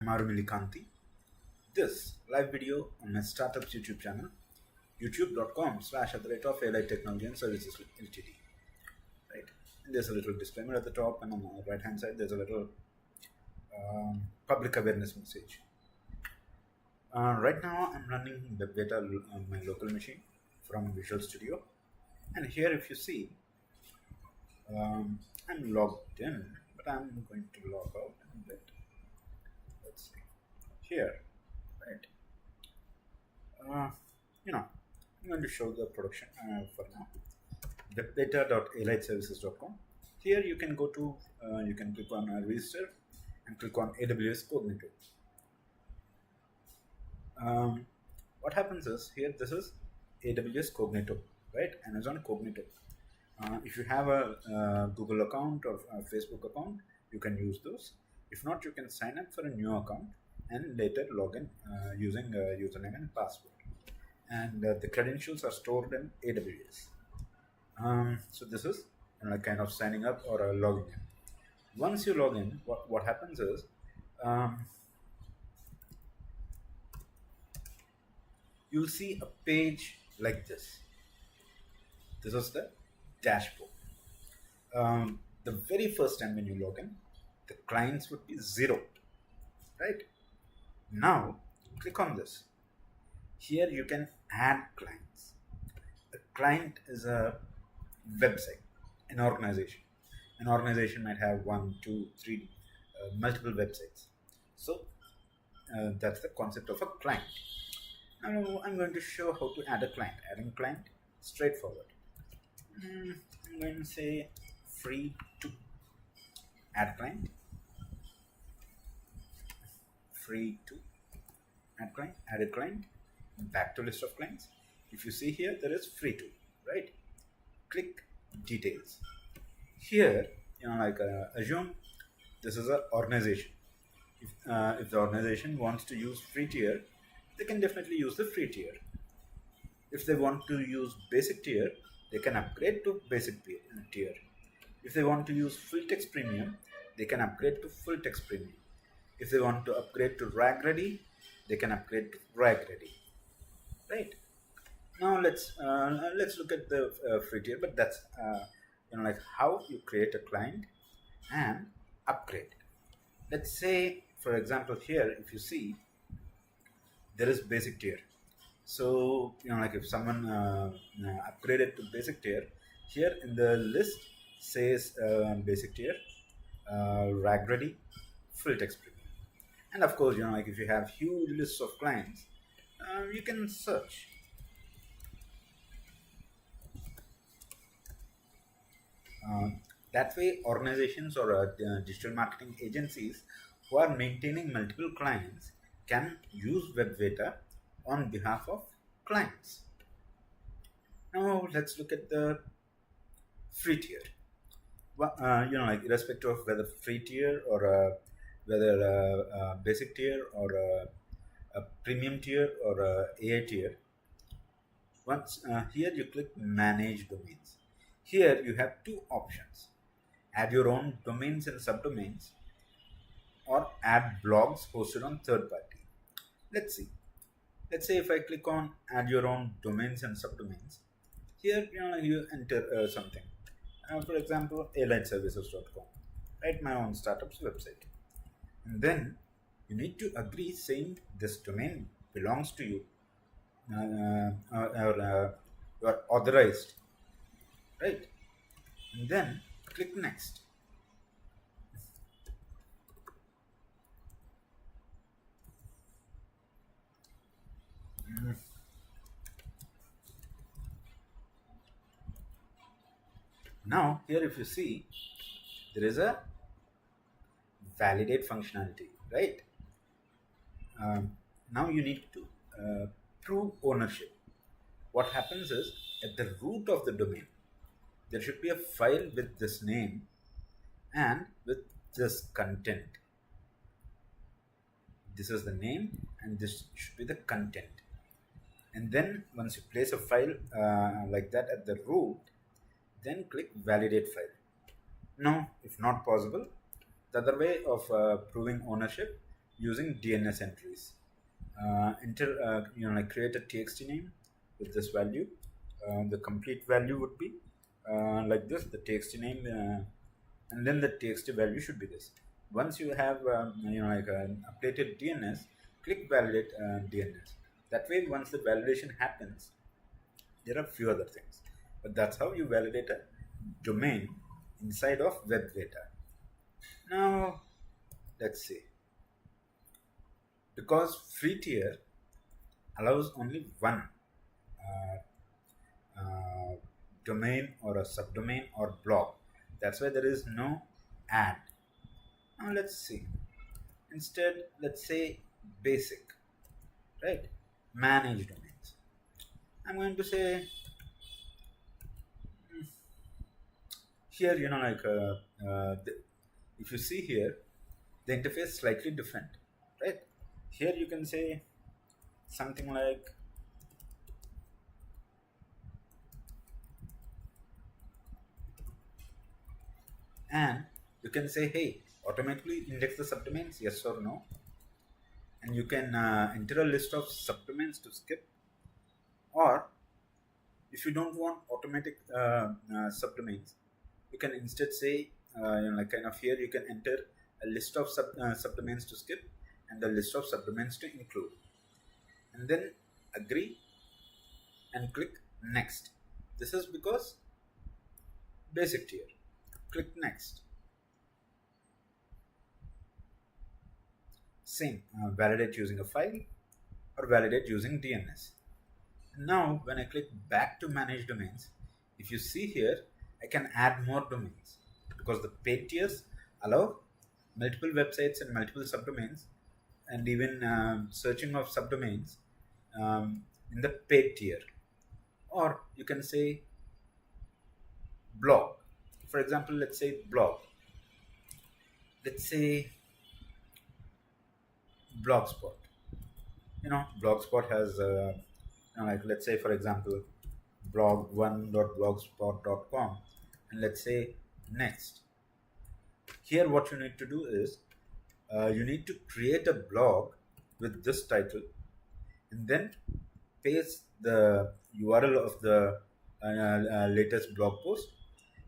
Marumilikanti. This live video on my startup's YouTube channel, youtube.com/ALight Technology and Services Ltd. Right. And there's a little disclaimer at the top, and on the right hand side, there's a little public awareness message. Right now, I'm running WebVeta on my local machine from Visual Studio, and here, if you see, I'm logged in, but I'm going to log out and let's see here, right? I'm going to show the production for now. WebVeta.ALightServices.com. Here you can go to, you can click on register and click on AWS Cognito. What happens is here, this is AWS Cognito, right? Amazon Cognito. If you have a Google account or a Facebook account, you can use those. If not, you can sign up for a new account and later log in using a username and password. And the credentials are stored in AWS. So this is kind of signing up or logging in. Once you log in, what happens is you'll see a page like this. This is the dashboard. The very first time when you log in, the clients would be 0, right? Now click on this. Here you can add clients. A client is a website, an organization. An organization might have 1, 2, 3 multiple websites. So that's the concept of a client. Now I'm going to show how to add a client. Adding a client, straightforward. I'm going to say free to add client. Free to add client, add a client, back to list of clients. If you see here, there is free to, right? Click details. Here, assume this is an organization. If the organization wants to use free tier, they can definitely use the free tier. If they want to use basic tier, they can upgrade to basic tier. If they want to use full text premium, they can upgrade to full text premium. If they want to upgrade to RAG ready, they can upgrade to RAG ready. Right. Now let's look at the free tier, but that's how you create a client and upgrade. Let's say, for example, here if you see, there is basic tier. So if someone upgraded to basic tier, here in the list says basic tier, RAG ready, full text premium. And of course, if you have huge lists of clients, you can search. That way, organizations or digital marketing agencies who are maintaining multiple clients can use WebVeta on behalf of clients. Now let's look at the free tier. Irrespective of whether free tier or whether a basic tier or a premium tier or a AI tier. Once here you click manage domains. Here you have two options: add your own domains and subdomains, or add blogs hosted on third party. Let's see. Let's say if I click on add your own domains and subdomains, here you enter something. For example, ALightServices.com, right? My own startup's website. And then you need to agree saying this domain belongs to you, or you are authorized, right? And then click next. Now here if you see, there is a validate functionality, right? Now you need to prove ownership. What happens is, at the root of the domain, there should be a file with this name and with this content. This is the name and this should be the content. And then once you place a file like that at the root, then click validate file. Now, if not possible, the other way of proving ownership, using DNS entries. Create a txt name with this value. The complete value would be like this, the txt name, and then the txt value should be this. Once you have an updated DNS, click validate DNS. That way, once the validation happens, there are few other things, but that's how you validate a domain inside of WebVeta. Now, let's see. Because free tier allows only one domain or a subdomain or blog. That's why there is no ad. Now let's see. Instead, let's say basic, right? Manage domains. I'm going to say here, if you see here, the interface is slightly different, right? Here you can say something like and you can say, hey, automatically index the subdomains, yes or no, and you can enter a list of subdomains to skip, or if you don't want automatic subdomains, you can instead say here you can enter a list of subdomains to skip and a list of subdomains to include, and then agree and click next. This is because basic tier. Click next. Same, validate using a file or validate using DNS. Now when I click back to manage domains, if you see here, I can add more domains because the paid tiers allow multiple websites and multiple subdomains, and even searching of subdomains in the paid tier. Or you can say blog. For example, let's say blog. Let's say Blogspot. Blogspot has let's say, for example, blog1.blogspot.com, and let's say next. Here what you need to do is you need to create a blog with this title and then paste the URL of the latest blog post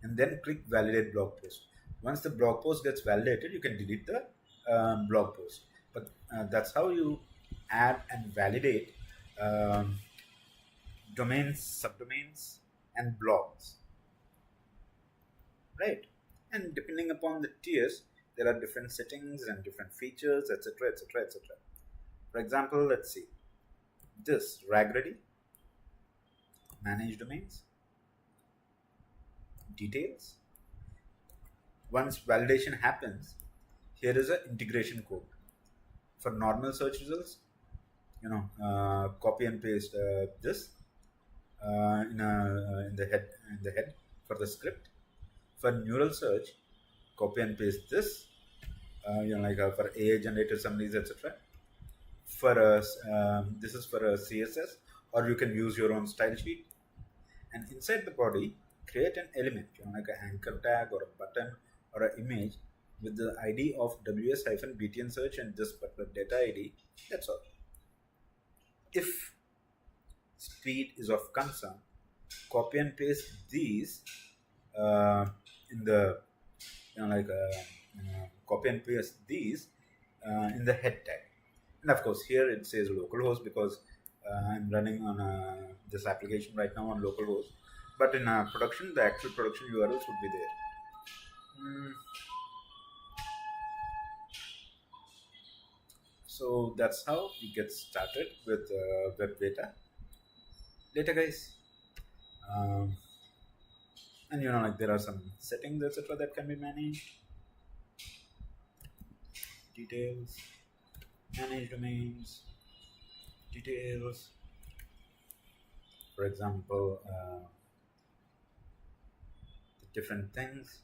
and then click validate blog post. Once the blog post gets validated, you can delete the blog post. But that's how you add and validate domains, subdomains, and blogs, right? And depending upon the tiers, there are different settings and different features, etc., etc., etc. For example, let's see this rag ready, manage domains, details. Once validation happens, here is an integration code for normal search results. Copy and paste this in the head for the script. For neural search, copy and paste this for AI generated summaries, etc. For this is for a CSS, or you can use your own style sheet. And inside the body, create an element, like an anchor tag or a button or an image with the ID of ws-btn search and this particular data ID. That's all. If speed is of concern, copy and paste these in the copy and paste these in the head tag. And of course here it says localhost because I'm running on this application right now on localhost, but in production, the actual production URLs would be there. So that's how we get started with WebVeta. Later, guys. And there are some settings, etc., that can be managed. Details, manage domains, details. For example, the different things.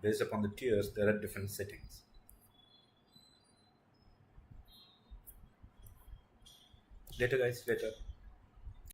Based upon the tiers, there are different settings. Later, guys, later.